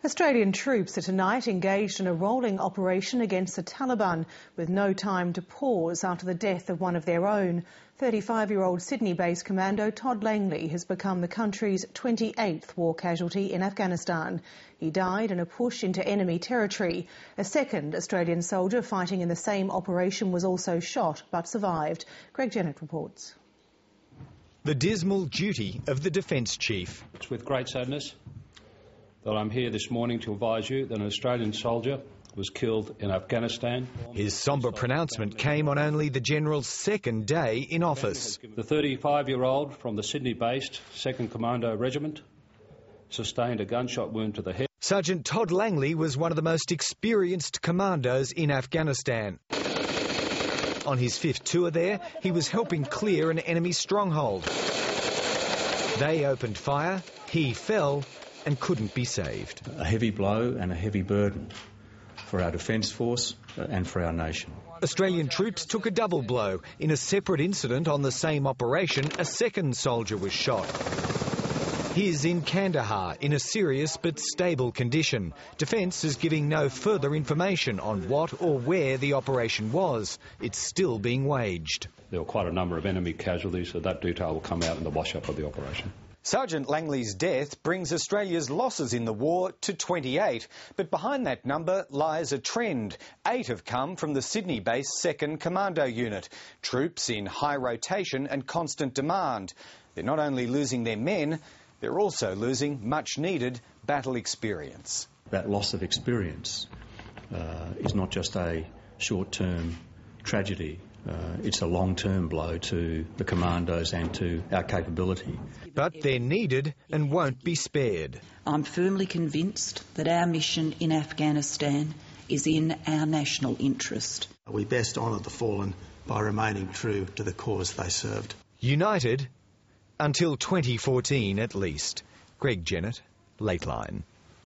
Australian troops are tonight engaged in a rolling operation against the Taliban with no time to pause after the death of one of their own. 35-year-old Sydney-based Commando Todd Langley has become the country's 28th war casualty in Afghanistan. He died in a push into enemy territory. A second Australian soldier fighting in the same operation was also shot but survived. Greg Jennett reports. The dismal duty of the Defence Chief. It's with great sadness that I'm here this morning to advise you that an Australian soldier was killed in Afghanistan. His sombre pronouncement came on only the General's second day in office. The 35-year-old from the Sydney-based 2nd Commando Regiment sustained a gunshot wound to the head. Sergeant Todd Langley was one of the most experienced commandos in Afghanistan. On his 5th tour there, he was helping clear an enemy stronghold. They opened fire, he fell and couldn't be saved. A heavy blow and a heavy burden for our Defence Force and for our nation. Australian troops took a double blow. In a separate incident on the same operation, a second soldier was shot. His in Kandahar, in a serious but stable condition. Defence is giving no further information on what or where the operation was. It's still being waged. There were quite a number of enemy casualties, so that detail will come out in the wash-up of the operation. Sergeant Langley's death brings Australia's losses in the war to 28, but behind that number lies a trend. 8 have come from the Sydney-based 2nd Commando Unit, troops in high rotation and constant demand. They're not only losing their men, they're also losing much-needed battle experience. That loss of experience is not just a short-term tragedy. It's a long-term blow to the commandos and to our capability. But they're needed and won't be spared. I'm firmly convinced that our mission in Afghanistan is in our national interest. We best honour the fallen by remaining true to the cause they served. United until 2014 at least. Greg Jennett, Lateline.